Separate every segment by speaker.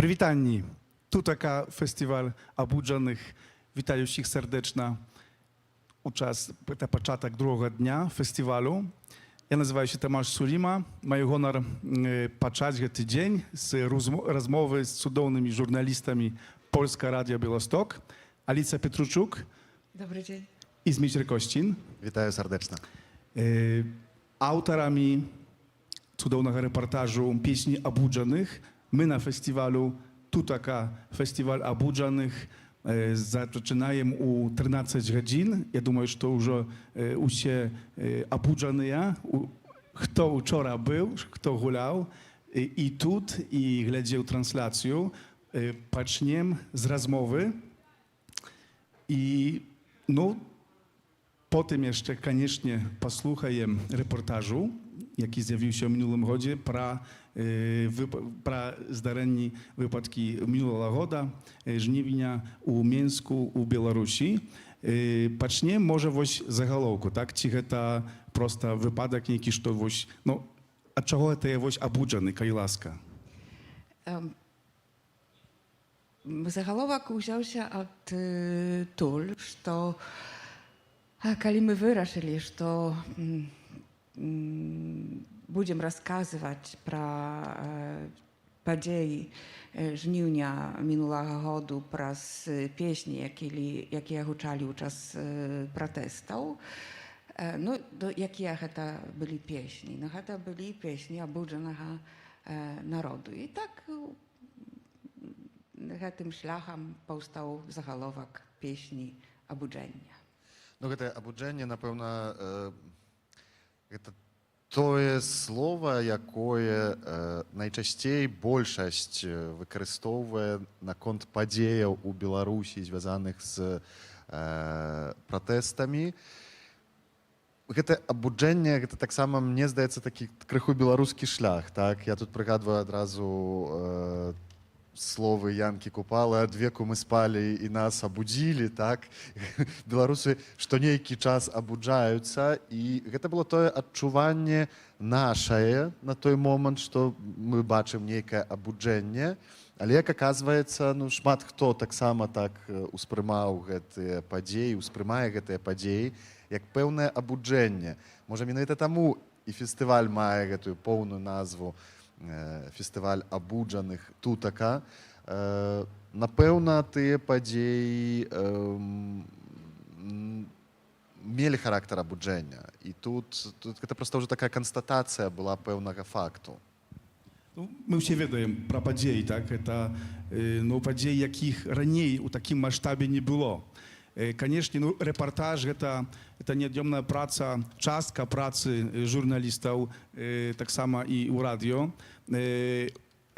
Speaker 1: Привітанні! Тут така фестиваль Абуджаних. Вітаю всіх сердечно у час та початок другого дня фестивалю. Я називаю się Tomasz Sulima. Маю гонор почати цей день з розмови з цудовними журналістами Польського радіо Білосток. Аліця Петручук.
Speaker 2: Добрий день.
Speaker 1: І Змітрий Костін.
Speaker 3: Вітаю сердечно.
Speaker 1: Авторами cudownego reportażu pieśni Abudżanych. My na festiwalu Tutaka, festiwal Abudżanych, zaczynamy u 13 godzin. Ja думаю, że już usie Abudżanyja, kto wczoraj był, kto gulał i тут, i глядел translację, zaczniemy z rozmowy i no, potem jeszcze, koniecznie, posłuchajmy reportażu, jaki zjawił się w minionym roku, про здаренні випадки минулого року, жнивня у Мінську, у Білорусі. Почнемо, може, ось заголовку, так? Чи це просто випадок який, що ось, ну, від чого це ось Абуджаний, кай ласка?
Speaker 2: Заголовок wziął się od того, что когда мы вырашили, что будем рассказывать про події жнивня минулого году, про пісні, які гучали у час протестів. Ну, яких це були пісні? Ну, це були пісні Абуджаного народу. І так tym шляхом powstał заголовок пісні Абудження.
Speaker 3: Ну, гэта абуджэнне, напэўна, гэта тое слова, якое найчасцей большасць выкарыстоўвае наконт падзеяў у Беларусі, звязаных з пратэстамі. Гэта абуджэнне, гэта таксама, мне здаецца, такі крыху беларускі шлях. Так? Я тут прыгадваю адразу словы Янкі Купалы: «Ад веку мы спалі і нас абудзілі». Так? Беларусы што нейкі час абуджаюцца, і гэта было тое адчуванне нашае на той момант, што мы бачым нейкае абуджэнне. Але, як аказваецца, ну, шмат хто таксама так успрымаў гэтыя падзеі, успрымае гэтыя падзеі як пэўнае абуджэнне. Можа, менавіта таму і фестываль мае гэтую поўную назву фестываль Абуджаных Тутака. Напэўна, тыя падзеі мелі характар абуджэння. І тут гэта проста ўжо такая канстатацыя была пэўнага факту.
Speaker 1: Ну, мы ўсе ведаем пра падзеі, так? Гэта ну, падзеі, якіх раней у такім маштабе не было. Канешне, ну, рэпартаж гэта неад'ёмная праца, частка працы журналістаў, таксама і ў радыё.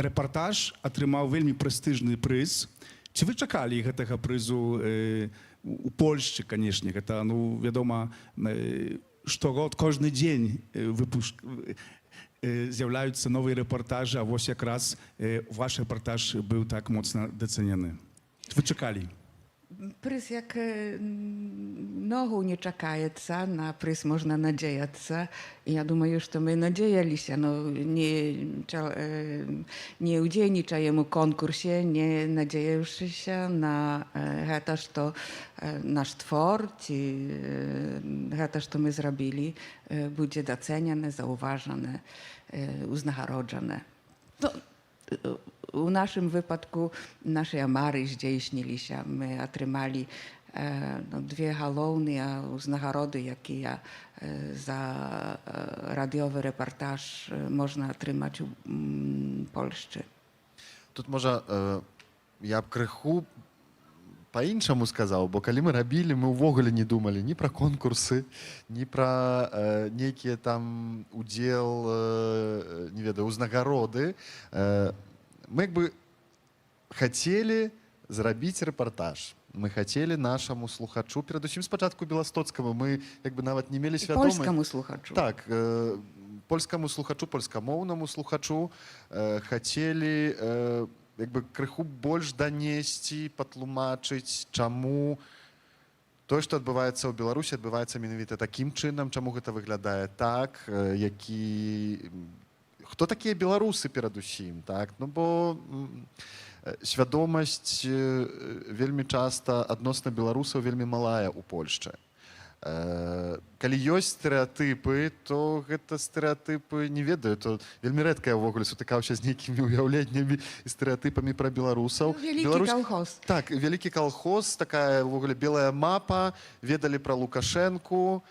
Speaker 1: Рэпартаж атрымаў вельмі прэстыжны прыз. Ці вы чакалі гэтага прызу у Польшчы, канешне? Гэта, ну, вядома, штогод, кожны дзень з'яўляюцца новыя рэпартажы, а вось якраз ваш рэпартаж быў так моцна дацэнены. Вы чакалі?
Speaker 2: Прыз як ногу не чакаецца, на прыз можна надзеяцца. Я думаю, што мы надзеяліся, но не ўдзельнічаем у конкурсе, не надзеяўшыся на гэта, што наш твор, ці гэта, што мы зрабілі, будзе дацэнены, заўважаны, узнагароджаны. У нашым выпадку нашы мары здзейсніліся. Мы атрымалі две галоўныя ўзнагароды, якія за радыёвы рэпартаж можна атрымаць у Польшчы.
Speaker 3: Тут, можа, я б крыху па-іншаму сказаў, бо калі мы рабілі, мы ўвогуле не думалі ні пра конкурсы, ні пра нейкія там удзел, не ведаю, узнагароды. Мы як бы хацелі зрабіць рэпартаж. Мы хацелі нашаму слухачу, перадусім спачатку беластоцкаму, мы як бы нават не мелі свядомасць.
Speaker 2: Польскаму слухачу.
Speaker 3: Так, польскаму слухачу, польскамоўнаму слухачу хацелі як бы крыху больш данесці, патлумачыць, чаму тое, што адбываецца ў Беларусі, адбываецца менавіта такім чынам, чаму гэта выглядае так, які... Хто такія беларусы перадусім, так? Ну, бо Свядомасць вельмі часта адносна беларусаў вельмі малая ў Польшчы. Калі ёсць стэрэатыпы, то гэта стэрэатыпы не ведаю, то вельмі рэдка я ўвогуле сутыкаўся з нейкімі ўяўленнямі і стэрэатыпамі пра беларусаў.
Speaker 2: Вялікі калхоз.
Speaker 3: Так, вялікі калхоз, такая ўвогуле белая мапа, ведалі пра Лукашэнку,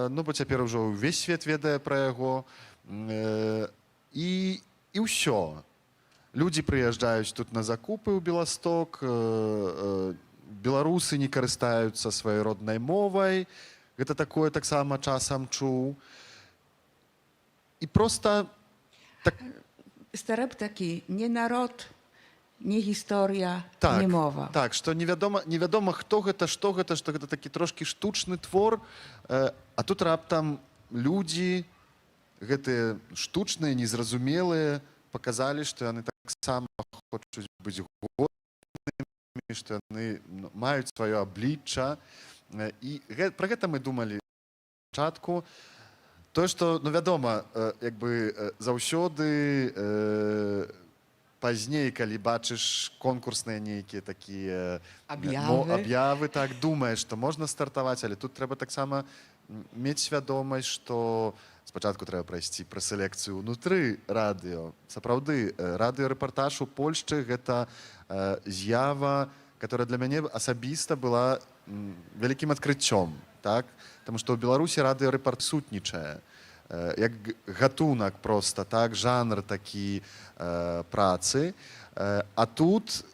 Speaker 3: ну бо цяпер ужо ўвесь свет ведае пра яго. І ўсё. Людзі прыязджаюць тут на закупы ў Беласток, беларусы не карыстаюцца сваёй роднай мовай, гэта такое таксама часам чуў. І проста
Speaker 2: Стэрэп такі, не народ, не гісторыя,
Speaker 3: так,
Speaker 2: не мова.
Speaker 3: Так, што невядома хто гэта, што гэта такі трошкі штучны твор, а тут раптам людзі, гэтыя штучныя, незразумелыя, паказалі, што яны таксама хочуць быць годнымі, што яны маюць сваё аблічча. І пра гэта мы думалі спачатку. Тое, што, ну, вядома, як бы заўсёды пазней, калі бачыш конкурсныя нейкія такія аб'явы, так, думаеш, што можна стартаваць, але тут трэба таксама мець свядомасць, што спачатку трэба прайсці прэсэлекцыю ўнутры радыё. Сапраўды, радыёрэпартаж у Польшчы — гэта з'ява, которая для мяне асабіста была вялікім адкрыццём, так? Таму што ў Беларусі радыёрэпарт сутнічае, як гатунак проста, так, жанр такі працы. А тут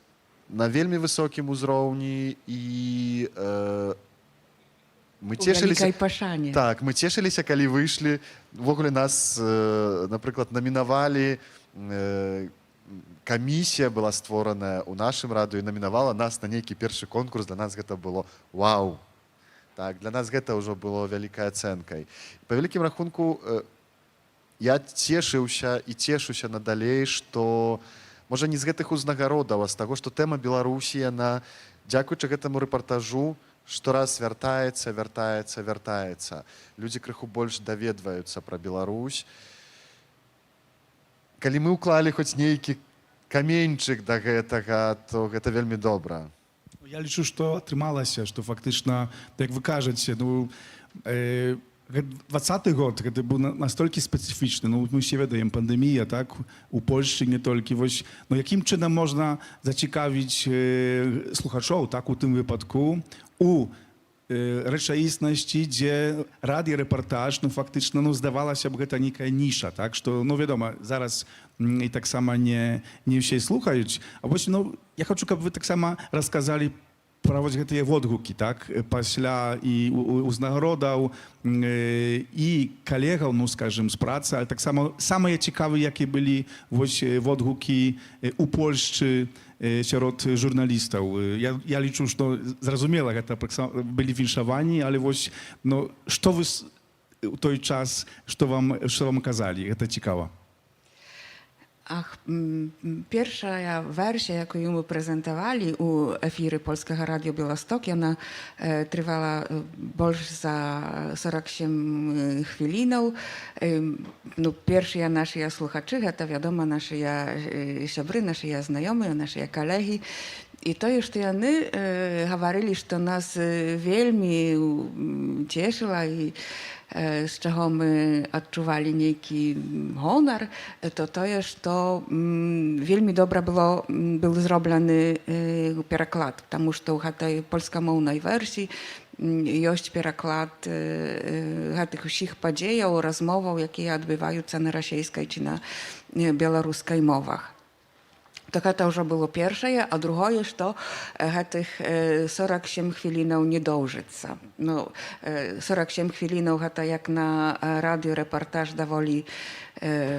Speaker 3: на вельмі высокім узроўні і мы цешыліся... Так, мы цешыліся, калі выйшлі. Увогуле нас, напрыклад, намінавалі, камісія была створаная ў нашым радыё і намінавала нас на нейкі першы конкурс. Для нас гэта было вау. Так, для нас гэта ўжо было вялікай ацэнкай. Па вялікім рахунку я цешыўся і цешуся надалей, што можа не з гэтых узнагародаў, а з таго, што тэма Беларусі, яна, дзякуючы гэтаму рэпартажу, штораз вяртаецца. Людзі крыху больш даведваюцца пра Беларусь. Калі мы ўклалі хоць нейкі каменьчык да гэтага, то гэта вельмі добра.
Speaker 1: Я лічу, што атрымалася, што фактычна, як вы кажаце, ну, 20-й год гэта быў настолькі спецыфічны. Ну, мы ўсе ведаем, пандэмія, так, у Польшчы не толькі. Вось, ну, якім чынам можна зацікавіць слухачоў, так, у тым выпадку, у рэчаіснасці, дзе радыёрэпартаж, ну, фактычна, ну, здавалася б, гэта нейкая ніша, так, што, ну, вядома, зараз і таксама не ўсе слухаюць. А вось, ну, я хочу, каб вы таксама расказалі пра вось гэтыя водгукі, так, пасля і ўзнагародаў, і калегаў, ну, скажем, з працы, але таксама самыя цікавыя, якія былі вось водгукі у Польшчы сярод журналістаў. Я лічу, што зразумела, гэта былі віншаванні, але вось, ну, што вы у той час, што вам казалі? Гэта цікава.
Speaker 2: Першая версія, яку ми презентували у ефірі Польського радіо Білосток, вона тривала більше за 47 хвилин. Ну, перші наші слухачі, це, відомо, наші сябри, наші знайомі, наші колеги. І тое, што яны гаварылі, што нас вельмі цешыла і з чаго мы адчувалі нейкі гонар, то тое, што вельмі добра быў зроблены пераклад, таму што ў гэтай польскамоўнай версіі ёсць пераклад гэтых усіх падзеяў, размоваў, якія адбываюцца на расейскай ці на беларускай мовах. То гэта ўжо было першае, а другое, што гэтых 47 хвілінаў не доўжыцца. Ну, 47 хвілінаў гэта як на радыёрэпартаж даволі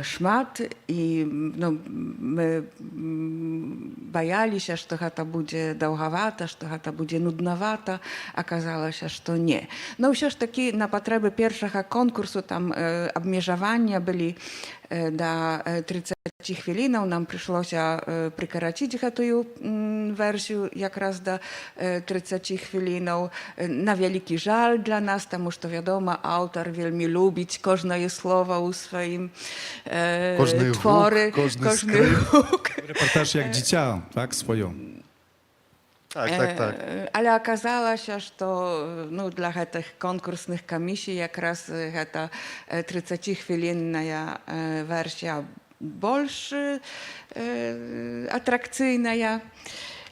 Speaker 2: шмат, і ну, мы баяліся, што гэта будзе даўгавата, што гэта будзе нуднавата, аказалася, што не. Но ўсё ж такі на патрэбы першага конкурсу там абмежавання былі да 30 хвилинаў нам прыйшлося прыкараціць гэтую версію якраз да 30 хвилинаў. На вялікі жаль для нас, таму што, вядома, аўтар вельмі любіць кожнае слова ў сваім
Speaker 3: Кожны гук,
Speaker 2: творы.
Speaker 3: кожны
Speaker 2: гук.
Speaker 1: Рэпартаж як дзіця, так, сваё.
Speaker 3: Так.
Speaker 2: Але аказалася, што для гэтых конкурсных камісій якраз гэта 30-хвілінная версія больш атракцыйная.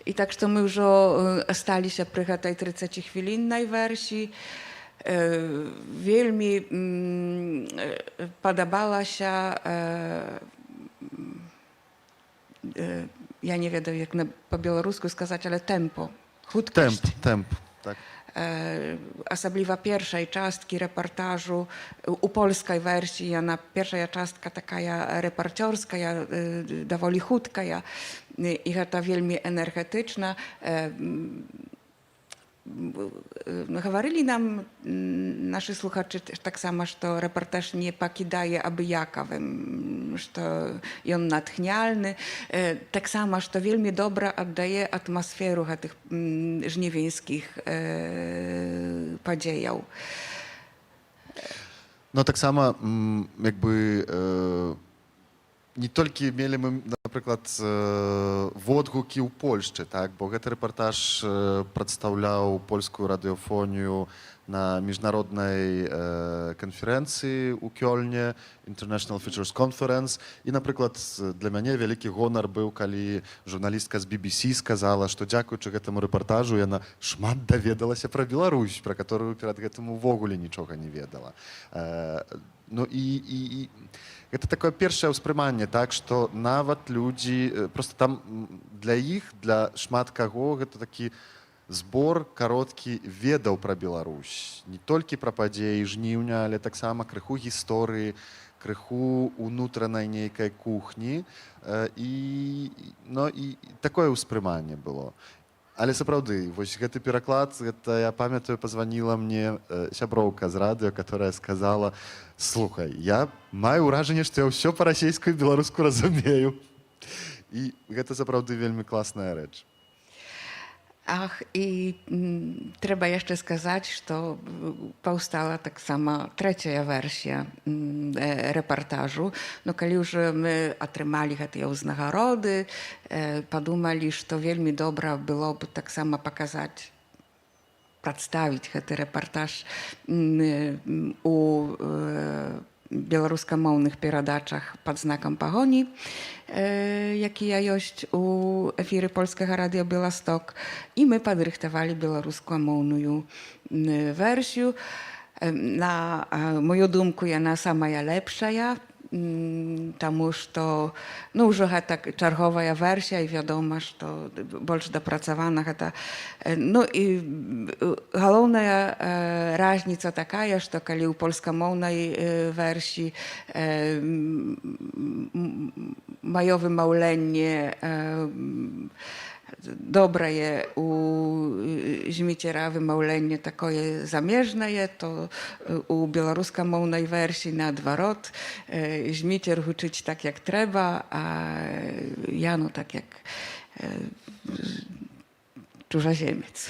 Speaker 2: І так што мы ўжо асталіся пры гэтай 30-хвіліннай версіі. Вельмі падабалася, я не ведаю, як па-беларуску сказаць, але тэмпо, хуткасць.
Speaker 3: Темп, так.
Speaker 2: Асабліва першай часткі рэпартажу у польскай версіі, яна першая частка такая рэпарцёрская, даволі хуткая, і гэта вельмі энергетычна. Гаварылі нам нашы слухачы таксама, што рэпартаж не пакідае абыякавым, што ён натхняльны, таксама, што вельмі добра аддае атмасферу гэтых жнівеньскіх падзеяў.
Speaker 3: No таксама jakby не толькі мелі мы, напрыклад, водгукі ў Польшчы, так, бо гэты рэпартаж прадстаўляў польскую радыёфонію на міжнароднай канферэнцыі ў Кёльне, International Features Conference. І, напрыклад, для мяне вялікі гонар быў, калі журналістка з BBC сказала, што дзякуючы гэтаму рэпартажу яна шмат даведалася пра Беларусь, пра которую перад гэтым увогуле нічога не ведала. Ну і гэта такое першае ўспрыманне, так, што нават людзі, проста там для іх, для шмат каго гэта такі збор кароткі ведаў пра Беларусь. Не толькі пра падзеі жніўня, але таксама крыху гісторыі, крыху унутранай нейкай кухні. І такое ўспрыманне было. Але сапраўды, вось гэты пераклад, гэта, я памятаю, пазваніла мне сяброўка з радыё, которая сказала: слухай, я маю ўражанне, што я ўсё па-расейску і беларуску разумею. І гэта сапраўды вельмі класная рэч.
Speaker 2: Ах, і трэба яшчэ сказаць, што паўстала таксама трэцяя версія рэпартажу. Но калі ўжо мы атрымалі гэтыя ўзнагароды, падумалі, што вельмі добра было б таксама паказаць, прадставіць гэты рэпартаж у беларускамоўных перадачах пад знакам пагоні, якія ёсць у эфіры польскага радыё Беласток. І мы падрыхтавалі беларускамоўную версію. На мою думку, яна самая лепшая, таму што ўжо гэта чарговая версія, і вядома, што больш дапрацавана гэта. Ну і галоўная разніца такая, што калі ў польскамоўнай версіі маё вымаўленне добрае, у Зміцера вымаўленне такое замежнае, то у беларускамоўнай версіі наадварот. Зміцер гучыць так, як трэба, а я так, як чужаземец.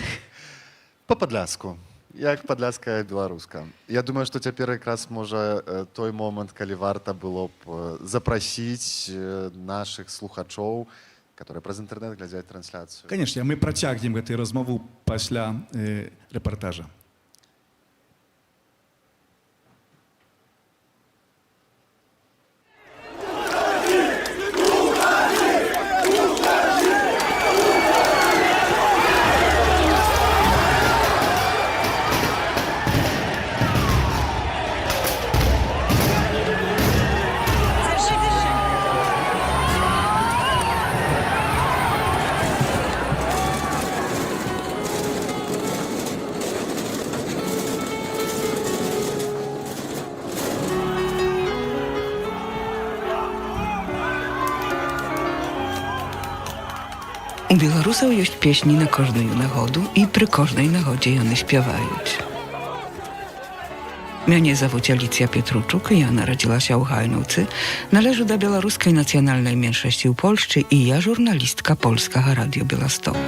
Speaker 3: Па-падляску. Як падляская беларуска. Я думаю, што цяпер якраз можа той момант, калі варта было б запрасіць нашых слухачоў, которые праз інтэрнэт глядзяць трансляцыю.
Speaker 1: Канешне, мы працягнем гэтую размову пасля рэпартажа.
Speaker 2: У беларусаў ёсць песні на кожную нагоду, і пры кожнай нагодзе яны спяваюць. Мяне завуць Аліцыя Петручук, я нарадзілася ў Гайнаўцы, належу да беларускай нацыянальнай меншасці ў Польшчы і я журналістка польскага радыё Беласток.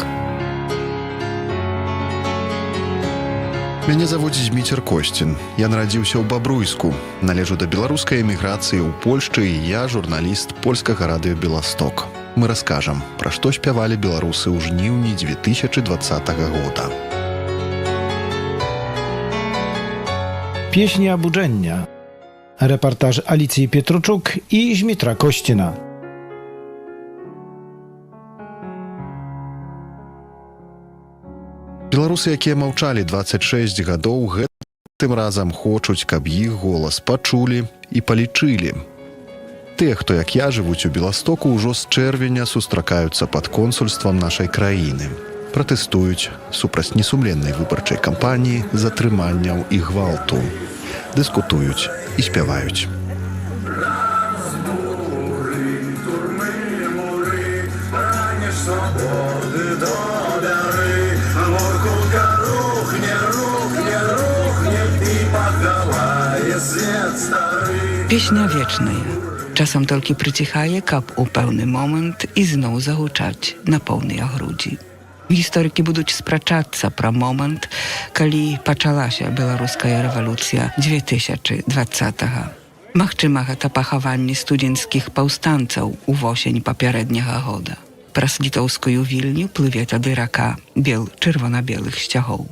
Speaker 3: Мяне завуць Зміцер Косцін. Я нарадзіўся ў Бабруйску. Належу да беларускай эміграцыі ў Польшчы і я журналіст польскага радыё Беласток. Мы раскажам, пра што спявалі беларусы ў жніўні 2020 года.
Speaker 4: Pieśni obudzenia. Reportaż Alicji Pietruczuk i Zmitra Kościna.
Speaker 3: Беларусы, якія маўчалі 26 гадоў, гэтым разам хочуць, каб іх голас пачулі і палічылі. Тыя, хто, як я, жывуць у Беластоку, ужо з чэрвеня сустракаюцца пад консульствам нашай краіны. Пратэстуюць супраць несумленнай выбарчай кампаніі, затрыманняў і гвалту. Дыскутуюць і спяваюць.
Speaker 2: Песня вечная. Часам толькі прыціхае, каб у пэўны момант ізноў загучаць на поўныя грудзі. Гісторыкі будуць спрачацца пра момант, калі пачалася беларуская рэвалюцыя 2020-го. Магчыма, гэта пахаванне студзенцкіх паўстанцаў увосень папярэдняга года. Праз літоўскую Вільню плыве тады рака бел чырвона-белых сцягоў.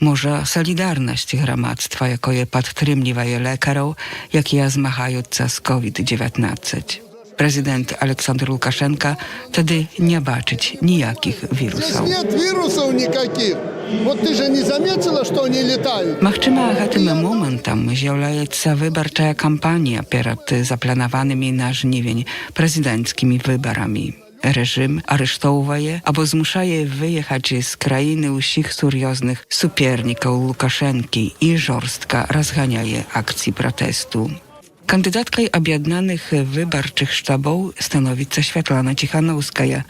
Speaker 2: Можа, салідарнасць грамадства, якое падтрымлівае лекараў, якія змагаюцца з COVID-19. Прэзідэнт Александр Лукашенко тады не бачыць ніякіх вірусаў.
Speaker 5: Нет вирусов никаких. Вот ты же не заметила, что они летают?
Speaker 2: Магчыма, гэтым момантам з'яўляецца выбарчая кампанія перад запланаванымі на жнівень прэзідэнцкімі выбарамі. Рэжым арыштоўвае або змушае выехаць з краіны ўсіх сур'ёзных супернікаў Лукашэнкі і жорстка разганяе акцыі пратэсту. Кандыдаткай аб'яднаных выбарчых штабоў становіцца Святлана Ціханаўская,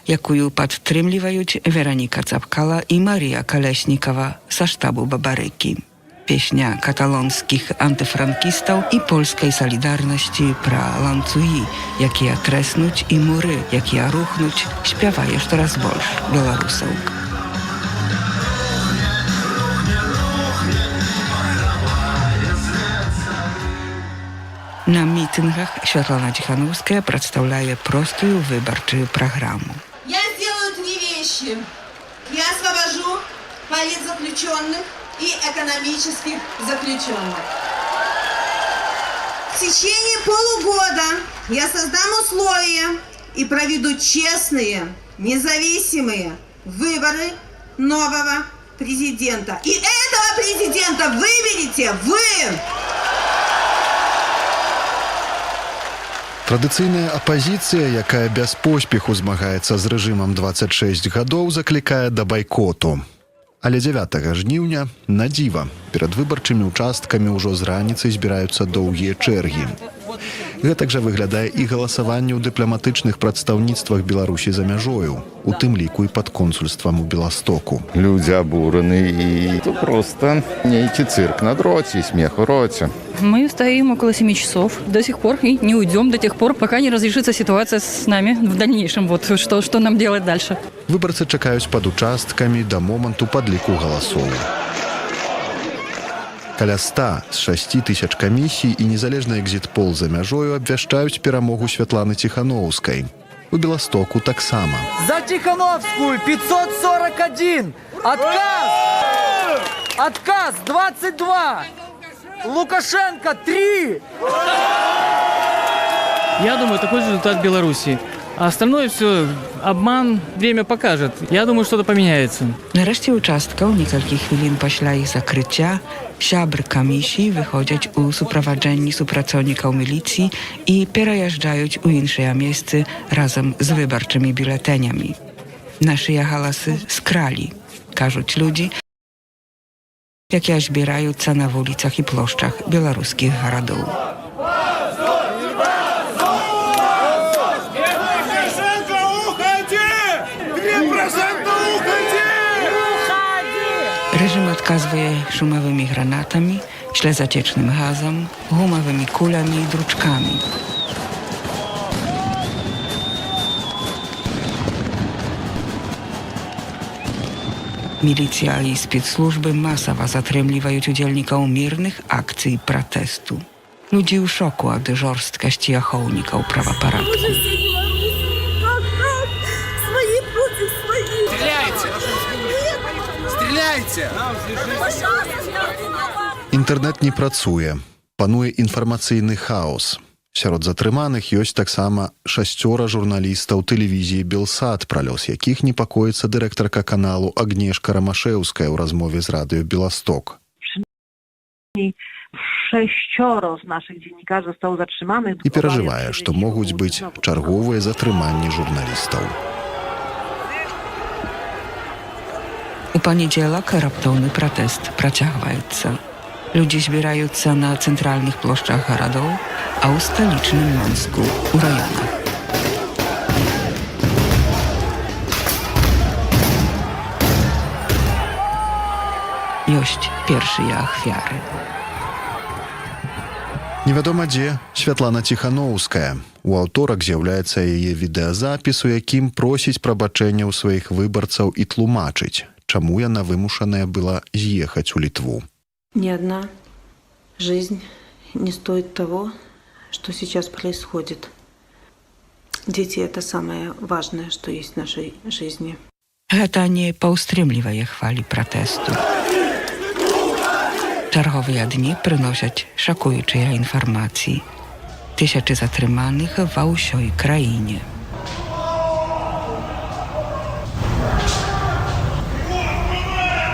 Speaker 2: якую падтрымліваюць Вераніка Цапкала і Марія Калеснікава са штабу Бабарыкі. Песня каталонскіх антыфранкістаў і польскай салідарнасці пра ланцугі, якія трэснуць, і муры, якія рухнуць, спявае штораз больш беларусаў. На мітынгах Святлана Ціханаўская прадстаўляе простую выбарчую праграму.
Speaker 6: Я сделаю 3 вещи. Я освобожу политзаключенных и экономических заключенных. В течение полугода я создам условия и проведу честные, независимые выборы нового президента. И этого президента выберете вы!
Speaker 3: Традыцыйная апазіцыя, якая без поспеху змагаецца з рэжымам 26 гадоў, заклікае да байкоту. Але 9 жніўня, на дзіва, перад выбарчымі участкамі ўжо з раніцы збіраюцца доўгія чэргі. Гэтак жа выглядае і галасаванне ў дыпламатычных прадстаўніцтвах Беларусі за мяжою, у тым ліку і пад консульствам у Беластоку.
Speaker 7: Люди обурены, и это просто некий цирк на дроте, смех в роте.
Speaker 8: Мы стоим около 7 часов до сих пор и не уйдем до тех пор, пока не разрешится ситуация с нами в дальнейшем. Вот что нам делать дальше.
Speaker 3: Выбарцы чакаюць пад участкамі да моманту падліку галасоў. Каля 100 з 6 тысяч камісій і незалежны экзіт-пол за мяжою абвяшчаюць перамогу Святланы Ціханаўскай. У Беластоку таксама.
Speaker 9: За Тихановскую 541! Отказ! Отказ 22! Лукашенко 3!
Speaker 10: Я думаю, такой же результат Беларуси. А остальное все обман, время покажет. Я думаю, что-то поменяется.
Speaker 2: Нарэшце участкаў некалькі хвілін пасля іх закрыцця сябры камісіі выходзяць у суправаджэнні супрацоўнікаў міліцыі і пераязджаюць у іншыя месцы разам з выбарчымі бюлетэнямі. Нашыя галасы скралі, кажуць людзі, якія збіраюцца на вуліцах і плошчах беларускіх гарадоў. Рэжым адказвае шумавымі гранатамі, ślezaciecznym gazem, gumowymi kulami i druczkami. Milicja i spецслужбы масово затрымліваюць удзельнікаў мірных акцый пратэсту. Людзі ў шоку ад жорсткасці ахоўнікаў правапарадку.
Speaker 11: Інтэрнэт не працуе. Пануе інфармацыйны хаос. Сярод затрыманых ёсць таксама 6 журналістаў тэлевізіі «Белсат», пра лёс якіх непакоіцца дырэктарка каналу Агнешка Рамашэўская ў размове з радыё «Беласток».
Speaker 12: 6 z naszych dziennikarzy zostało zatrzymanych.
Speaker 11: І перажывае, што могуць быць чарговыя затрыманні журналістаў.
Speaker 2: У панядзелак раптоўны пратэст працягваецца. Людзі збіраюцца на цэнтральных плошчах гарадоў, а ў сталічным Мінску у раёнах. Ёсць першыя ахвяры.
Speaker 11: Невядома дзе Святлана Ціханоўская. У аўторак з'яўляецца яе відэазапіс, у якім просіць прабачэння ў сваіх выбарцаў і тлумачыць, чаму яна вымушаная была з'ехаць у Літву.
Speaker 12: Ни одна жизнь не стоит того, что сейчас происходит. Дети – это самое важное, что есть в нашей жизни.
Speaker 2: Гэта не паўстрымлівае хвалі пратэсту. Чарговыя дні прыносяць шакуючыя інфармацыі. Тысячы затрыманых ва ўсёй краіне.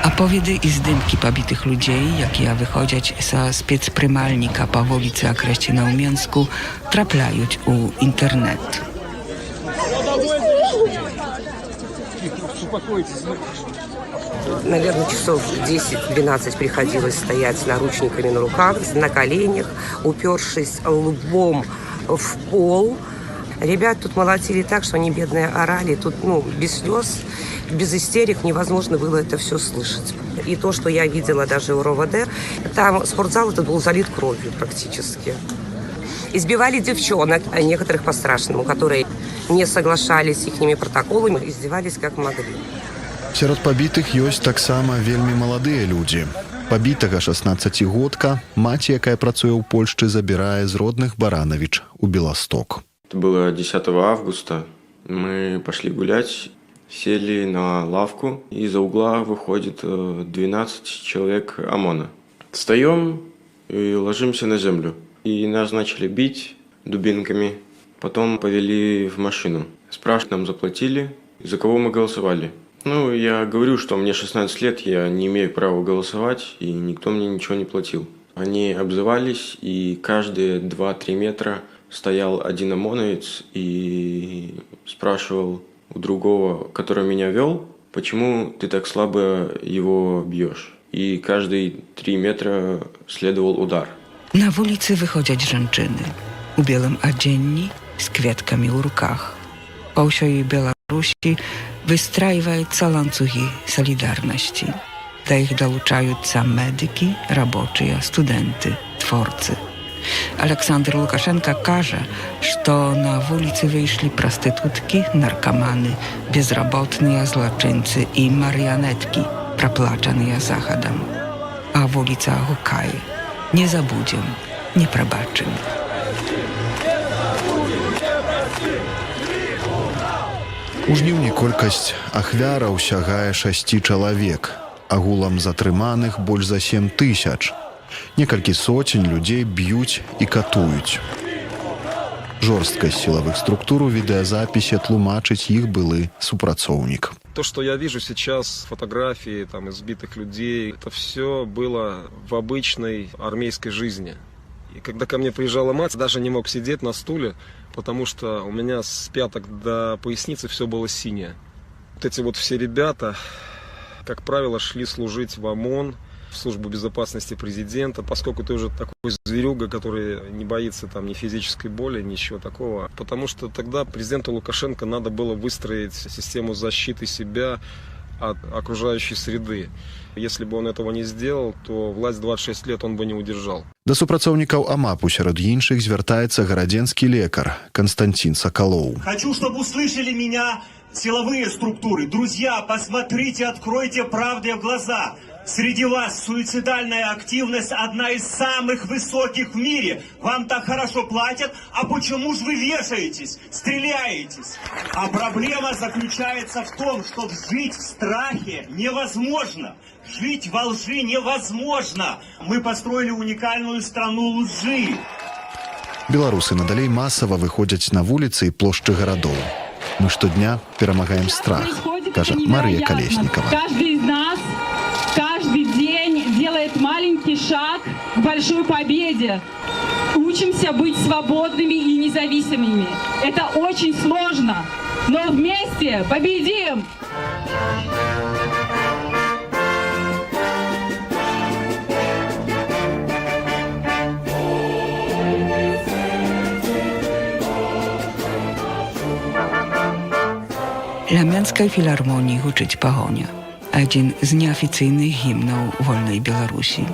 Speaker 2: Apowiedy i zdymki pobitych ludzi, jakie wychodzić ze specprymalnika po ulicy Określina u Mięsku, traplają u internet.
Speaker 13: Наверное, часов 10-12 приходилось стоять с наручниками на руках, на коленях, упершись лбом в пол. Ребят тут молотили так, что они, бедные, орали. Тут, без слез, без истерик невозможно было это все слышать. И то, что я видела даже у РОВД, там спортзал этот был залит кровью практически. Избивали девчонок, а некоторых по-страшному, которые не соглашались с их протоколами, издевались как могли.
Speaker 11: Сярод пабітых ёсць таксама вельмі маладыя людзі. Пабітага 16-годка маці, якая працуе ў Польшчы, забірае з родных Баранович у Беласток.
Speaker 14: Это было 10 августа. Мы пошли гулять, сели на лавку, и из-за угла выходит 12 человек ОМОНа. Встаем и ложимся на землю. И нас начали бить дубинками. Потом повели в машину. Спрашивают, нам заплатили, за кого мы голосовали. Я говорю, что мне 16 лет, я не имею права голосовать, и никто мне ничего не платил. Они обзывались, и каждые 2-3 метра стоял один ОМОНовец и спрашивал у другого, который меня вел, почему ты так слабо его бьешь. И каждые 3 метра следовал удар.
Speaker 2: Na ulicy wychodzić żeńczyny, u białym odzienni, z kwiatkami w rukach. Po всей Беларуси выстраиваются ланцюги солидарности. До их долучаются медики, рабочие, студенты, творцы. Александр Лукашенко каже, что на улицы вышли проститутки, наркоманы, безработные злочинцы и марионетки, проплаченные Заходом. А улица гукає: не забудем, не пробачим.
Speaker 11: У жніўні колькасць ахвяраў сягае 6 чалавек. Агулам затрыманых больш за 7 000. Некалькі сотень людзей б'юць і катуюць. Жорсткасць сілавых структур у відэазапісе тлумачыць іх былы супрацоўнік.
Speaker 15: То, что я вижу сейчас, фотографии избитых людей, это все было в обычной армейской жизни. И когда ко мне приезжала мать, даже не мог сидеть на стуле, потому что у меня с пяток до поясницы все было синее. Вот эти все ребята, как правило, шли служить в ОМОН, в службу безопасности президента, поскольку ты уже такой зверюга, который не боится ни физической боли, ничего такого. Потому что тогда президенту Лукашенко надо было выстроить систему защиты себя от окружающей среды. Если бы он этого не сделал, то власть 26 лет он бы не удержал.
Speaker 11: Да супрацоўнікаў АМАПу сярод іншых звяртаецца гарадзенскі лекар Константин Соколоў.
Speaker 16: Хочу, чтобы услышали меня силовые структуры. Друзья, посмотрите, откройте правде в глаза. Среди вас суицидальная активность одна из самых высоких в мире. Вам так хорошо платят, а почему же вы вешаетесь, стреляетесь? А проблема заключается в том, что жить в страхе невозможно. Жить во лжи невозможно. Мы построили уникальную страну лжи.
Speaker 11: Беларусы надалей масава выходзяць на вуліцы і плошчы гарадоў. Мы штодня перамагаем страх, кажа Мария Колесникова.
Speaker 17: Каждый из нас каждый день делает маленький шаг к большой победе. Учимся быть свободными и независимыми. Это очень сложно, но вместе победим!
Speaker 2: Ляменскай філармоніі гучыць пагоня, адзін з неафіцыйных гімнаў вольнай Беларусі.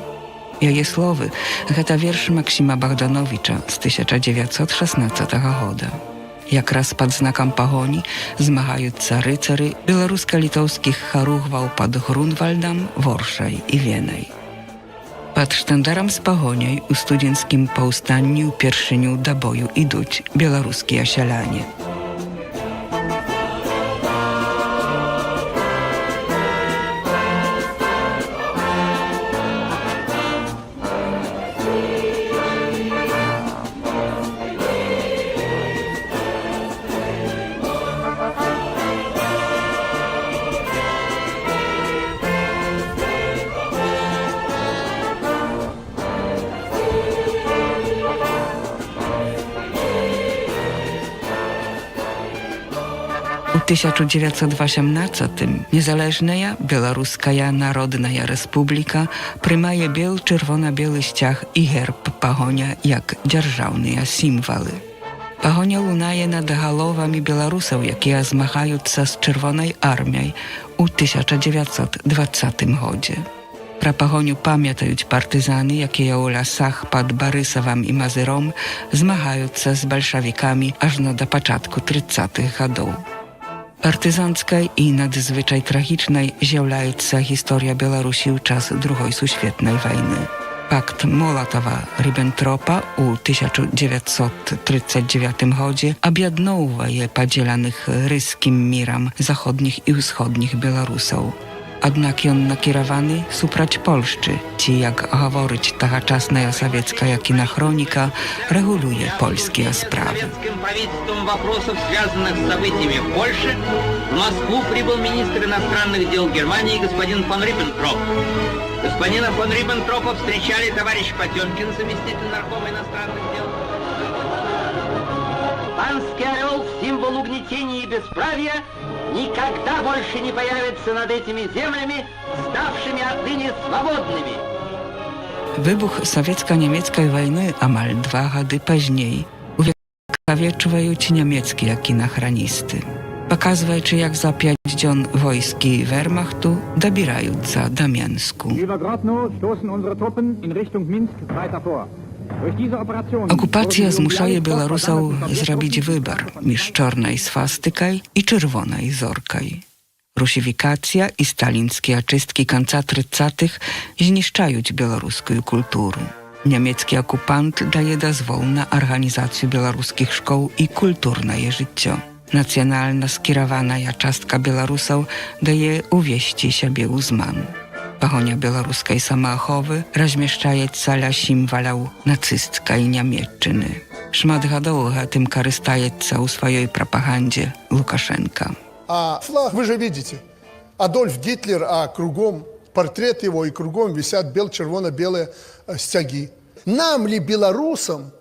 Speaker 2: Яе словы – гэта верш Максіма Богдановича з 1916 года. Якраз пад знакам пагоні змагаюцца рыцары беларуска-літоўскіх харугваў пад Грунвальдам, Воршай і Венай. Пад штандарам з пагоняй у студзенскім паўстанні ўпершыню да бою ідуць беларускія сяляне. W 1918 niezależna Białoruska Narodna Republika przyjmuje biel, czerwona-biały ściach i herb pagonia jak dzierżawne symbole. Pagonia lunaje nad głowami Białorusów, jakie zmagają się z Czerwonej Armią u 1920 гоdzie. Про пагоню пам'ятають партизани, які у lasach під Борисовом і Мазиром змагаються з большевиками аж до початку 30-х годів. Partyzanckiej i nadzwyczaj tragicznej zjawляється historia Białorusi w czas II światowej wojny. Pakt Mołotowa-Ribbentropa u 1939 гоdzie об'єднує podzielanych ryskim mirem zachodnich i wschodnich Białorusów. Jednak on nakierowany suprać Polszczy, ci, jak говорить тогочасная советская кинохроника, регулює польські справи.
Speaker 18: Правительством вопросов, связанных с событиями в Польше, в Москву прибыл министр иностранных дел Германии господин фон Риббентроп. Господина фон Риббентропа встречали товарищ Потемкин, заместитель наркома иностранных дел. Панский орел, символ угнетения и бесправия, никогда больше не появится над этими землями, ставшими отныне свободными.
Speaker 2: Wybuch sowiecko-niemieckiej wojny amal 2 годы później увековечиваją niemieckie kinachranisty. Показываючи, jak za 5 днів wojski Wehrmachtu добираются до Mińsku. Okupacja zmuszaje Białorusów zrobić wybór między czarnej swastykaj i czerwonej zorkaj. Rusifikacja i stalińskie czystki końca 30-tych zniszczają białoruską kulturę. Niemiecki okupant daje dozwól na organizację białoruskich szkół i kulturne życie. Nacjonalna skierowana czastka Białorusów daje uwieści siebie uzman. Pagonia białoruskiej samoochowy rozmieszczaje cala symbolów nacystskiej Niemiecczyny. Szmat gadowych tym korystaється u swojej propagandzie Łukaszenka.
Speaker 5: А флаг вы же видите. Адольф Гитлер, а кругом портрет его и кругом висят червоно-белые стяги. Нам ли, белорусам,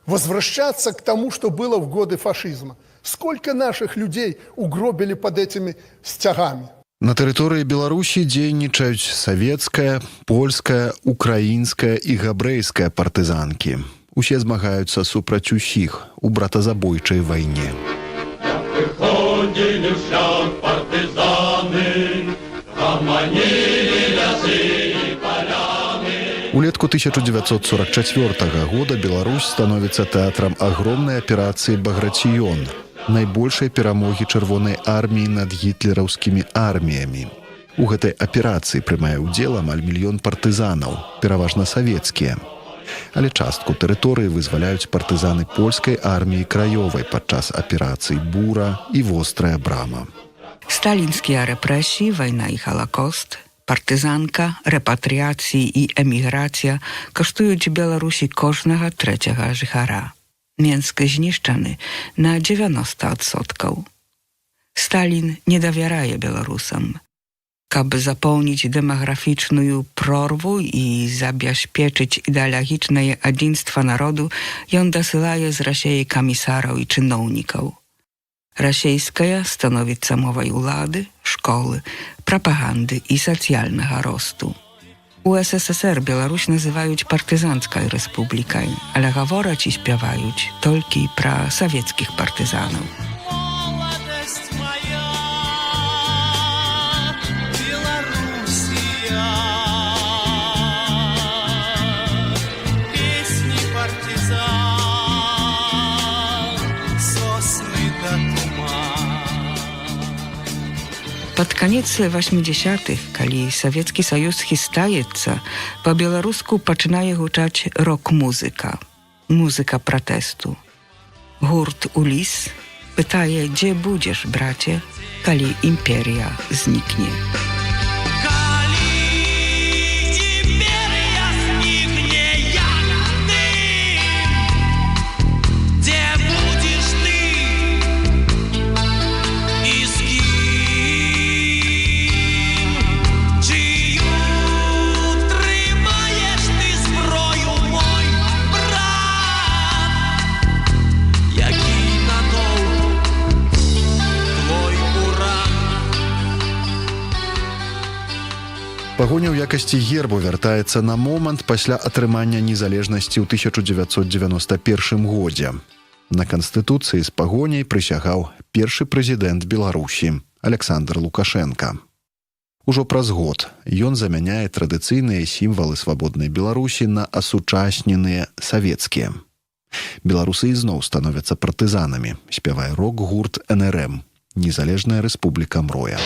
Speaker 5: возвращаться к тому, что было в годы фашизма? Сколько наших людей угробили под этими стягами?
Speaker 11: На тэрыторыі Беларусі дзейнічаюць савецкая, польская, украінская і габрэйская партызанкі. Усе змагаюцца супраць усіх у братазабойчай вайне.
Speaker 19: Выходили в шаг партизаны,
Speaker 11: пачатку 1944 года Беларусь становіцца тэатрам агромнай аперацыі «Багратіён», найбольшай перамогі Чырвонай арміі над гітлераўскімі арміямі. У гэтай аперацыі прымае ўдзел амаль 1 мільён партызанаў, пераважна савецкія. Але частку тэрыторыі вызваляюць партызаны польскай арміі краёвай падчас аперацый «Бура» і «Вострая брама».
Speaker 2: Сталінскія рэпрэсіі, вайна і халакост, партызанка, рэпатрыяцыі і эміграцыя каштуюць Беларусі кожнага трэцяга жыхара. Менск знішчаны на 90%. Сталін не давярае беларусам. Каб запоўніць дэмаграфічную прорву і забяспечыць ідэалагічнае адзінства народу, ён дасылае з Расіі камісараў і чыноўнікаў. Расійская становіцца мовай улады, школы, прапаганды і сацыяльнага росту. У СССР Беларусь называюць партызанскай рэспублікай, але гавораць і спяваюць толькі пра савецкіх партызанаў. Пад канец 80-х, калі Савецкі Саюз хістаецца, па-беларуску пачынае гучаць рок-музыка, музыка пратэсту. Гурт «Уліс» пытае, дзе будзеш, браце, калі імперія знікне.
Speaker 11: Пагоня ў якасці гербу вяртаецца на момант пасля атрымання незалежнасці ў 1991 годзе. На Канстытуцыі з пагоняй прысягаў першы прэзідэнт Беларусі Александр Лукашенка. Ужо праз год ён замяняе традыцыйныя сімвалы свабоднай Беларусі на асучасненыя савецкія. Беларусы ізноў становяцца партызанамі, спявае рок-гурт НРМ, Незалежная рэспубліка Мроя.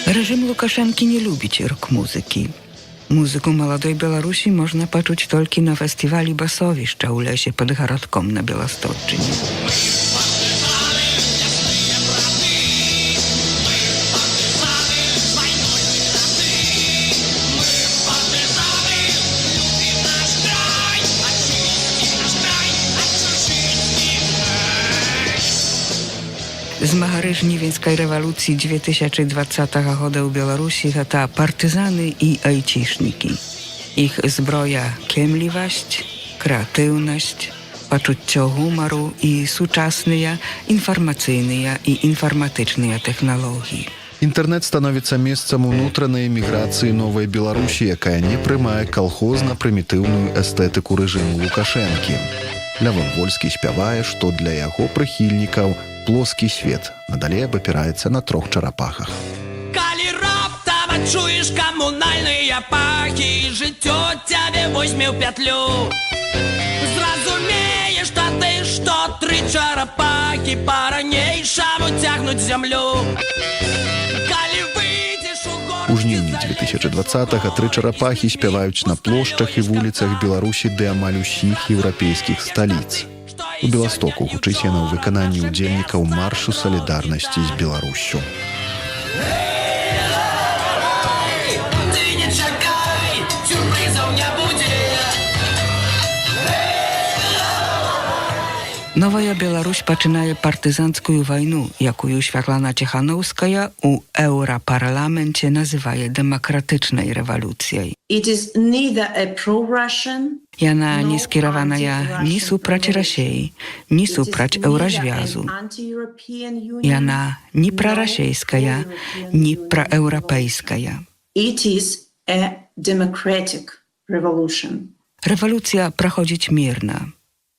Speaker 11: Рэжым Лукашэнкі не любіць рок-музыкі. Музыку маладой Беларусі можна пачуць толькі на фестывалі басовішча ў лесе пад гарадком на Беласточчыне. Змагары жнівеньскай рэвалюцыі 2020 года ў Беларусі гэта партызаны і айцішнікі. Іх зброя – кемлівасць, крэатыўнасць, пачуццё гумару і сучасныя інфармацыйныя і інфарматычныя тэхналогіі. Інтэрнэт становіцца месцам унутранай эміграцыі новай Беларусі, якая не прымае калхозна-прымітыўную эстэтыку рэжыму Лукашэнкі. Лявон Вольскі спявае, што для яго прыхільнікаў плоскі свет надалей абапіраецца на 3 чарапахах.
Speaker 19: Калі раптам адчуеш камунальныя пахі, жыццё цябе возьме ў пятлю. Зразумееш тады, што 3 чарапахі па-ранейшаму цягнуць зямлю.
Speaker 11: У жніўні 2020-го 3 чарапахі спяваюць на плошчах і вуліцах Беларусі ды амаль усіх еўрапейскіх сталіц. У Беластоку гучыць яна ў выкананні ўдзельнікаў маршу салідарнасці з Беларуссю.
Speaker 2: Новая Беларусь пачынае партызанскую вайну, якую Святлана Ціханаўская у Еўрапарламенце называе дэмакратычнай рэвалюцыяй. Яна не скіраваная ні супраць Расіі, ні супраць Еўразвязу. Яна ні прарасійская, ні праеўрапейская. Rewolucja проходить мирно.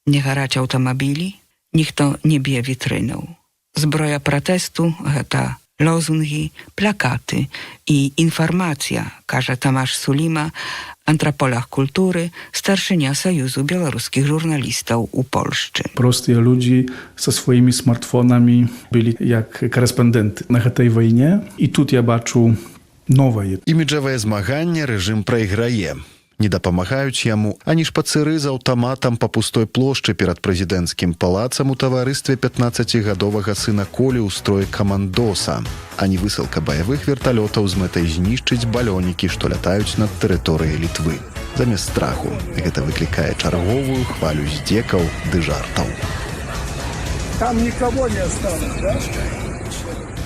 Speaker 2: Не гараць аўтамабілі, ніхто не б'е вітрынаў. Зброя пратэсту – гэта лозунгі, плакаты і інфармацыя, кажа Тамаш Суліма, антраполаг культуры, старшыня Саюзу беларускіх журналістаў у Польшчы.
Speaker 1: Простыя людзі са сваімі смартфонамі былі як корэспандэнты на гэтай вайне. І тут я бачу новае.
Speaker 11: Іміджавае змаганне рэжым прайграе. Не дапамагаюць яму ані шпацыры з аўтаматам па пустой плошчы перад прэзідэнцкім палацам у таварыстве 15-гадовага сына Колі ў строй камандоса, ані высылка баявых верталётаў з мэтай знішчыць балёнікі, што лятаюць над тэрыторыяй Літвы. Замест страху гэта выклікае чарговую хвалю здзекаў ды жартаў.
Speaker 5: Там никого не осталось, да?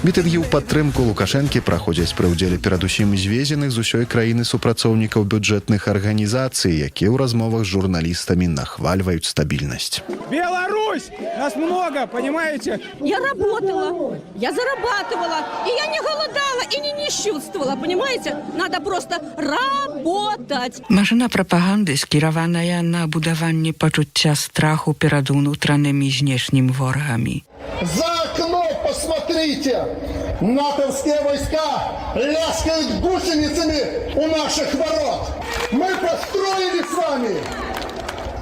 Speaker 11: Мітынгі ў падтрымку Лукашэнкі праходзяць пры ўдзеле перадусім звезеных з усёй краіны супрацоўнікаў бюджэтных арганізацый, якія ў размовах з журналістамі нахвальваюць стабільнасць.
Speaker 20: Беларусь! Нас много, понимаете? Я работала, я зарабатывала, и я не голодала, и не нищенствовала, понимаете? Надо просто работать.
Speaker 2: Машына прапаганды скіраваная на будаванне пачуцця страху перад унутранымі знешнім ворагамі.
Speaker 5: За окно посмотрите! натовские войска ляскают гусеницами у наших ворот. Мы построили с вами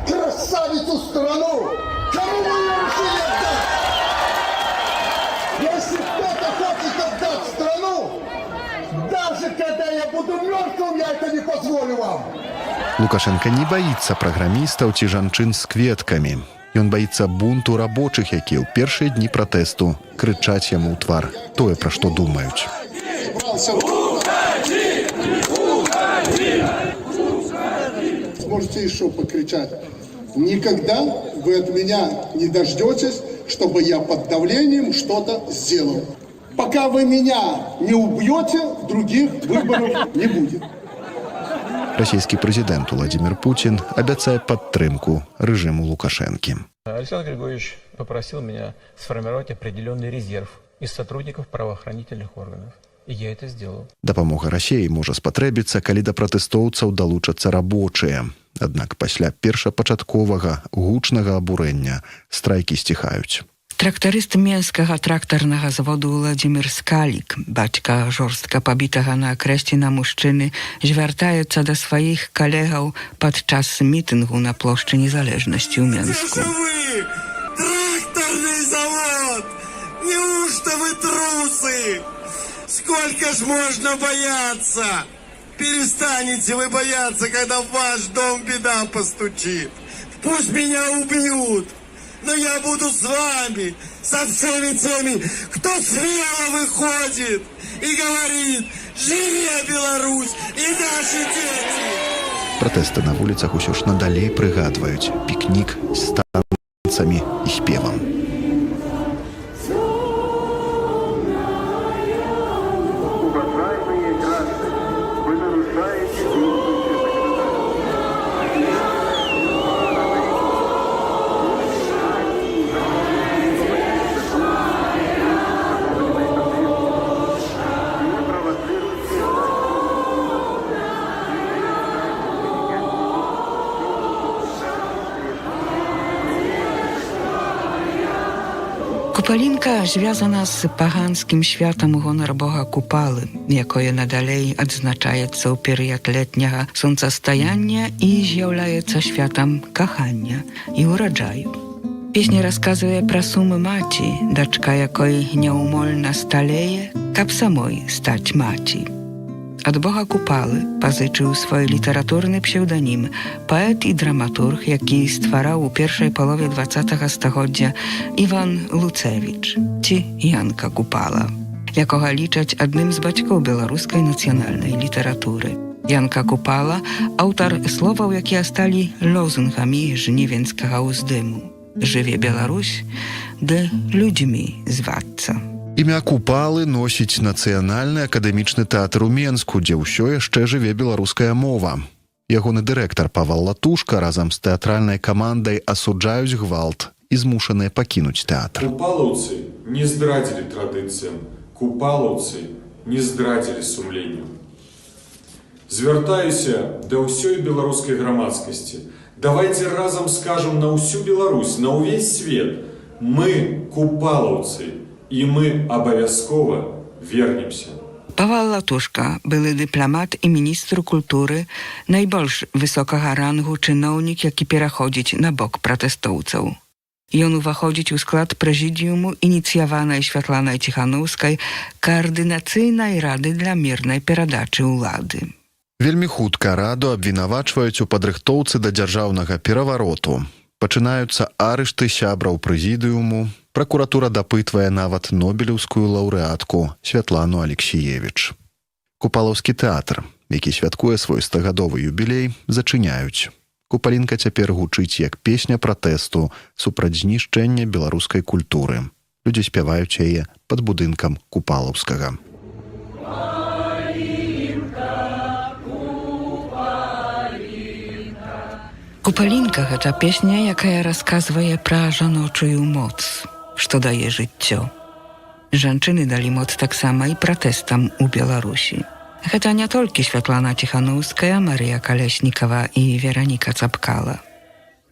Speaker 5: красавицу страну. Кому вы ее решили отдать? Если кто-то хочет отдать страну, даже когда я буду мертвым, я это не позволю вам.
Speaker 11: Лукашенко не боится программистов ці жанчын з кветкамі. Ён боится бунту рабочых, якія ў першыя дні пратэсту крычаць яму ў твар тое, пра што думаюць.
Speaker 5: Можете еще покричать. Никогда вы от меня не дождетесь, чтобы я под давлением что-то сделал. Пока вы меня не убьете, других выборов не будет.
Speaker 11: Российский президент Владимир Путин обещает поддержку режиму Лукашенки.
Speaker 21: Александр Григорьевич попросил меня сформировать определенный резерв из сотрудников правоохранительных органов. И я это сделал.
Speaker 11: Дапамога России можа спатрэбіцца, калі да пратэстоўцаў далучацца рабочыя. Аднак пасля першапачатковага гучнага абурэння страйкі сціхаюць.
Speaker 2: Трактарыст Менскага трактарнага заводу Владимир Скалік, бацька жорстка пабітага на акрэсціна мужчыны, звяртаецца да сваіх калегаў падчас мітынгу на плошчы Незалежнасці ў Менску.
Speaker 19: Тракторный завод! Неужто вы трусы? Сколько ж можно бояться? Перестанете вы бояться, когда в ваш дом беда постучит. Пусть меня убьют, но я буду с вами, со всеми теми, кто смело выходит и говорит: «Живи, Беларусь и наши дети!»
Speaker 11: Пратэсты на вуліцах усё ж надалей прыгадваюць пікнік з танцамі і спевам.
Speaker 2: Купалінка звязана з паганскім святам у гонар бога Купалы, якое надалей адзначаецца ў перыяд летняга сонцастаяння і з'яўляецца святам кахання і ураджаю. Песня расказвае пра сумы маці, дачка якой няўмольна сталее, каб самой стаць маці. Ад бога Купалы пазычыў свой літаратурны псеўданім паэт і драматург, які ствараў у першай палове 20-га стагоддзя Іван Луцевіч, ці Янка Купала, якога лічаць адным з бацькоў беларускай нацыянальнай літаратуры. Янка Купала – аўтар словаў, якія сталі лозунгамі жнівеньскага ўздыму. «Жыве Беларусь, ды людзьмі звацца».
Speaker 11: Імя Купалы носіць Нацыянальны акадэмічны тэатр у Менску, дзе ўсё яшчэ жыве беларуская мова. Ягоны дырэктар Павал Латушка разам з тэатральнай камандай асуджаюць гвалт і змушаныя пакінуць тэатр.
Speaker 22: Купалаўцы не здрадзілі традыцыям, купалаўцы не здрадзілі сумленню. Звяртаюся да ўсёй беларускай грамадскасці. Давайте разам скажам на ўсю Беларусь, на ўвесь свет. Мы купалаўцы, і мы абавязкова вернемся.
Speaker 2: Павел Латушка, były dyplomat i minister kultury, najbardziej wysokiego rangu czynownik, jaki przechodzić na bok protestowców. I on uwachodzić w skład prezydiumu inicjowanej Światlanej Cichanowskiej Koordynacyjnej Rady dla Miernej Перадачы Улады.
Speaker 11: Вельмі хутка раду абвінавачваюць у падрыхтоўцы да дзяржаўнага перавароту. Пачынаюцца арышты сябраў прэзідыуму. Пракуратура дапытвае нават нобелеўскую лаўрэатку Святлану Алексіевіч. Купалаўскі тэатр, які святкуе свой 100-гадовы юбілей, зачыняюць. Купалінка цяпер гучыць як песня пратэсту супраць знішчэння беларускай культуры. Людзі спяваюць яе пад будынкам Купалаўскага.
Speaker 2: Купалінка – гэта песня, якая расказвае пра жаночую моц, што дае жыццё. Жанчыны далі моц таксама і пратэстам у Беларусі. Гэта не толькі Святлана Цихановская, Марыя Каляснікава і Вераніка Цапкала.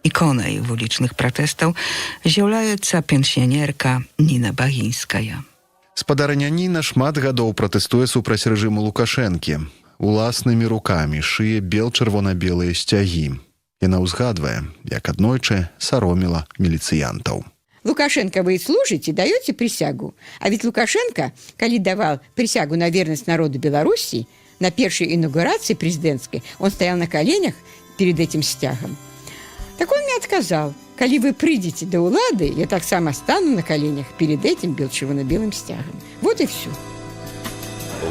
Speaker 2: Іконай вулічных пратэстаў з'яўляецца пенсіянерка Ніна Багінская.
Speaker 11: Спадарыня Ніна шмат гадоў пратэстуе супраць рэжыму Лукашэнкі. Уласнымі рукамі шые бел-чырвона-белыя сцягі. Яна ўзгадвае, як аднойчы сароміла міліцыянтаў.
Speaker 4: Лукашенко, вы служите, даете присягу. А ведь Лукашенко, когда давал присягу на верность народу Беларуси, на первой инаугурации президентской, он стоял на коленях перед этим стягом. Так он мне отказал. Когда вы придете до улады, я так само стану на коленях перед этим червоно-белым стягом. Вот и все.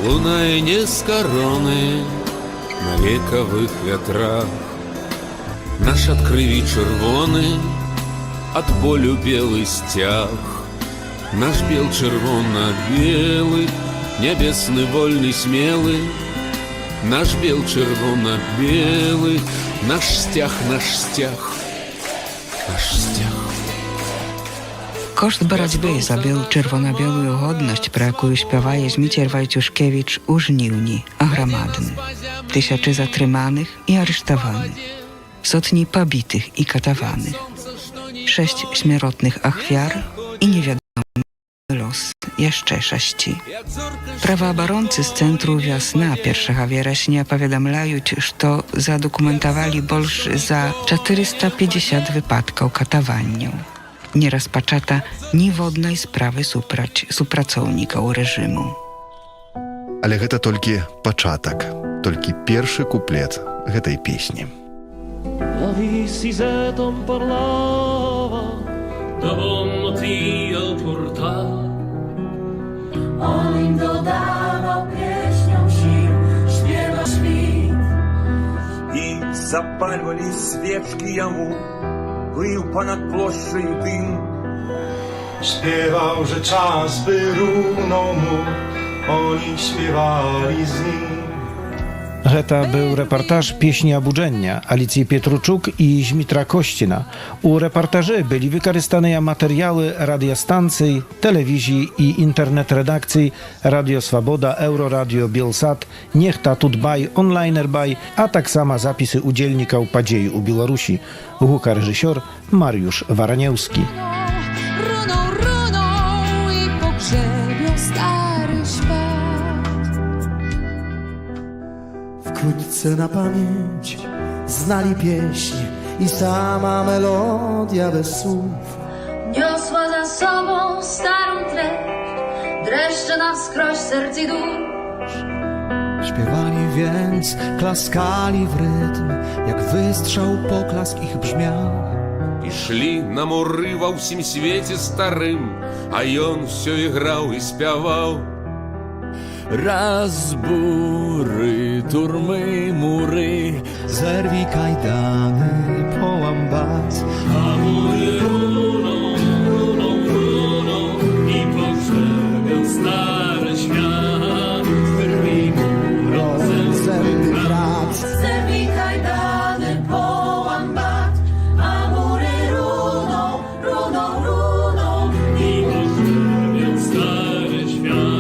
Speaker 6: Луна не с короны на вековых ветрах. Наш ад крыві чырвоны, ад болю белы сцяг. Наш бел чырвона-белы, нябесны вольны смелы. Наш бел чырвона-белы, наш сцяг, наш сцяг, наш сцяг.
Speaker 2: Кошт барацьбы за бел-чырвона-белую годнасць, пра якую спявае Зміцер Вайцюшкевіч у жніўні, аграмадны. Тысячы затрыманых і арыштаваных. Sotni pobitych i katowanych, 6 śmierotnych ofiar i niewiadomy los jeszcze 6. Prawoobrońcy z Centru Wiosna 1 września powiadamiają, że zadokumentowali больш za 450 wypadków katowania. Nie rozpoczęto ni wodnej sprawy supracowników reżimu.
Speaker 11: Ale гэта толькі пачатак, толькі першы куплет гэтай песні.
Speaker 23: La vie si on parlava davanti al portal. On im dodawał pieśnią sił, śpiewa świt.
Speaker 16: I zapalwali świeczki jemu, плыл понад площадью дым.
Speaker 24: Śpiewał, że czas by runął mu, oni śpiewali z nim.
Speaker 25: Гэта быў рэпартаж песні абуджэння Аліцыі Петручук і Змітра Косціна. У рэпартажы былі выкарыстаныя матэрыялы радыёстанцый, тэлевізіі і інтэрнэт-рэдакцый Радыё Свабода, Еўрорадыё, Белсат, Нехта, Тутбай, Онлайнербай, а таксама запісы удзельнікаў падзей у Беларусі. Гукарэжысёр Mariusz Waranewski.
Speaker 26: Wkrótce na pamięć znali pieśń i sama melodia bez słów
Speaker 27: niosła za sobą starą treść, dreszcze na wskroś serc i dusz.
Speaker 26: Śpiewali więc, klaskali w rytm, jak wystrzał poklask ich brzmiał.
Speaker 6: I szli na morywa w sim świecie starym, a on все игрał i śpiewał.
Speaker 26: Razbury, turmy, mury, zerwij kajdany, połam bat.
Speaker 23: A mury runą, runą, runą i pogrzebią stary świat. Rwij murą, zerwij krat.
Speaker 27: Zerwij kajdany, połam bat, a mury runą, runą, runą i
Speaker 23: pogrzebią stary świat.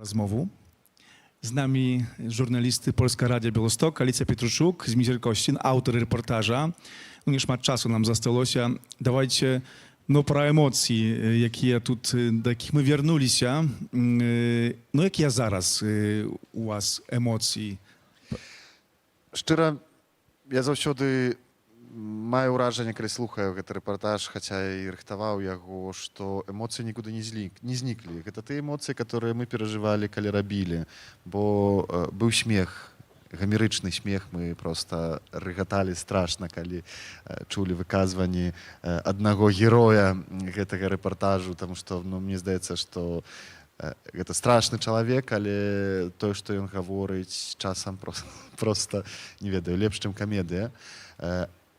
Speaker 1: rozmowę. Z nami żurnalisty Polska Radia Białystok, Alicja Pietruczuk, Zmiter Kościn, autor reportaża. No nie szmat czasu nam zostało się. Dawajcie про емоції, які тут, до яких ми вернулися. Ну, які зараз у вас емоції?
Speaker 11: Шчыра, я заўсёды маю ўражанне, калі слухаю гэты рэпартаж, хаця і рыхтаваў яго, што эмоцыі нікуды не зніклі. Гэта тыя эмоцыі, которые мы перажывалі, калі рабілі. Бо быў смех, гамерычны смех, мы просто рыгаталі страшна, калі чулі выказванні аднаго героя гэтага рэпартажу, таму што, ну, мне здаецца, што гэта страшны чалавек, але тое, што ён гаворыць, часам просто, не ведаю, лепш, чым камедыя.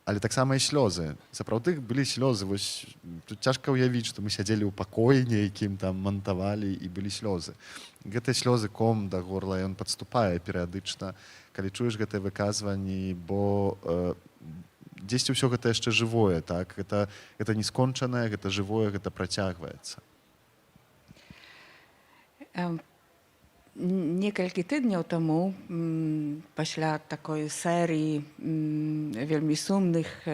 Speaker 11: Але таксама і слёзы. Сапраўды былі слёзы. Вось тут цяжка ўявіць, што мы сядзелі ў пакоі нейкім, там мантавалі, і былі слёзы. Гэтыя слёзы ком да горла, ён падступае перыядычна, калі чуеш гэтыя выказванні, бо дзесьці ўсё гэта яшчэ жывое, так? Гэта не скончанае, гэта жывое, гэта працягваецца.
Speaker 2: Некалькі тыдняў таму, пасля такой серыі вельмі сумных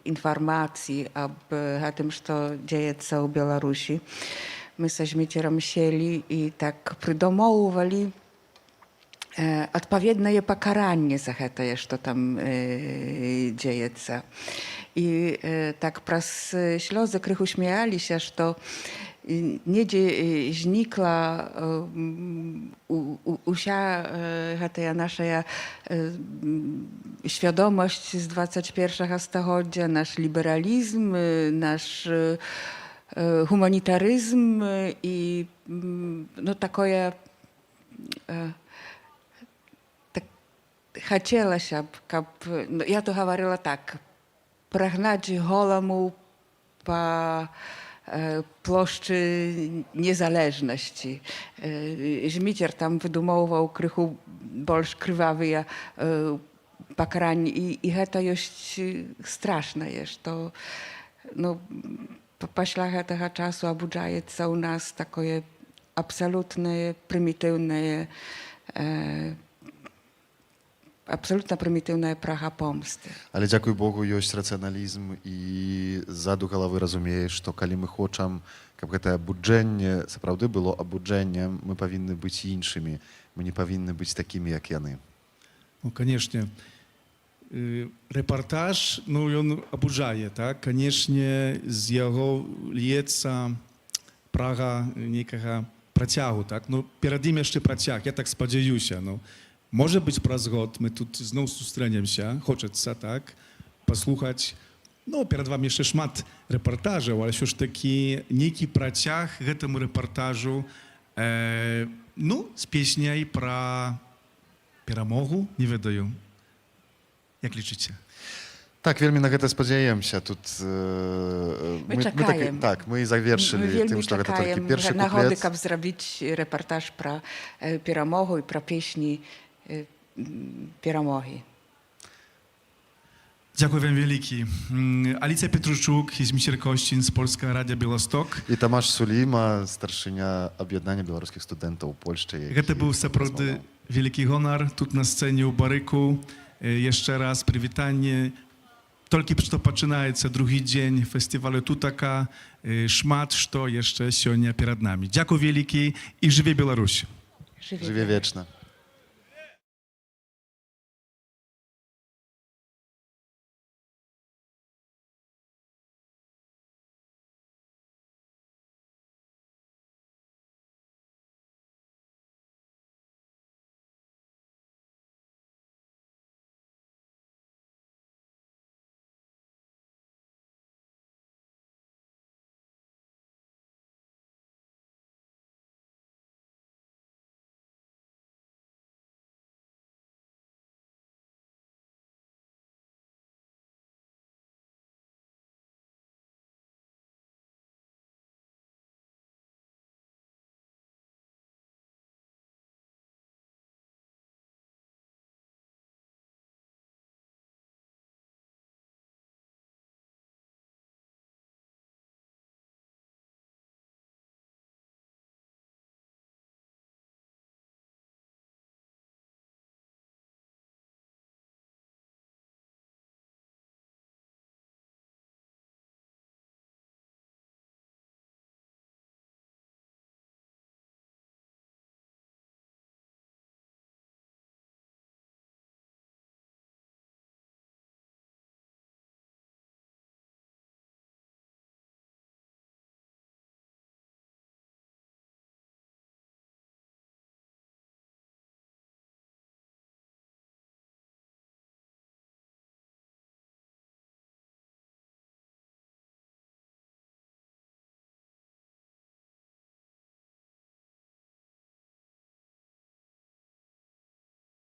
Speaker 2: інфармацый аб гэтым, што дзеецца ў Беларусі, мы са Зміцерам сели і так прыдумоўвалі адпаведнае пакаранне за гэтае, што там дзеецца. І так праз слёзы крыху смяяліся, што недзе знікла уся гэтая наша свядомасць з 21 стагоддзя, наш лібералізм, наш гуманітарызм і ну, такое хацелася б, каб, я то гаварыла так, прагнаць голаму па плошчы незалежнасці. Зміцер там выдумоўваў крыху больш крывавыя пакаранні, і гэта ёсць страшнае, што ну, пасля гэтага часу абуджаецца ў нас такое абсалютнае прымітыўнае абсолютно прымітыўная прага помсты.
Speaker 11: Але, дзякуй Богу, ёсць рацыяналізм, і ззаду галавы разумееш, што калі мы хочам, каб гэтае абуджэнне сапраўды было абуджэннем, мы павінны быць іншымі, мы не павінны быць такімі, як яны.
Speaker 1: Ну, канешне, рэпартаж, ну, ён абуджае, так? Канешне, з яго льецца прага нейкага працягу, так? Ну, перад ім яшчэ працяг, я так спадзяюся, ну. Może być prаз год, my tu znowu sustrzeniemy się, хочеться, tak, послухać, no, перед wami jeszcze szmat reportażu, ale już taki niejki praciach гэтому reportażu, no, z pieśnią про перемогу, nie wiedają. Jak liczycie?
Speaker 11: Так, вельмі на гэта спадзяемся. Тут
Speaker 2: мы чакаем.
Speaker 11: Так, мы завершылі тым, што гэта толькі першы куплет.
Speaker 2: Нагоды, каб зрабіць рэпартаж пра перамогу і пра песні перамогі.
Speaker 1: Dziękuję wam wielki. Alicja Pietruczuk i Zmiter Kościn z Polska Radia Białystok.
Speaker 11: I Tomasz Sulima, starszynia Objednania Białoruskich Studentów w Polsce.
Speaker 1: To był naprawdę wielki honor. Tu na scenie u Baryku. Jeszcze raz przywitanie. Tylko co zaczynaється drugi dzień festiwalu Tutaka. Szmat, co jeszcze сегодня przed nami. Dziękuję wielki i żywie Białoruś.
Speaker 11: Żywie wieczne.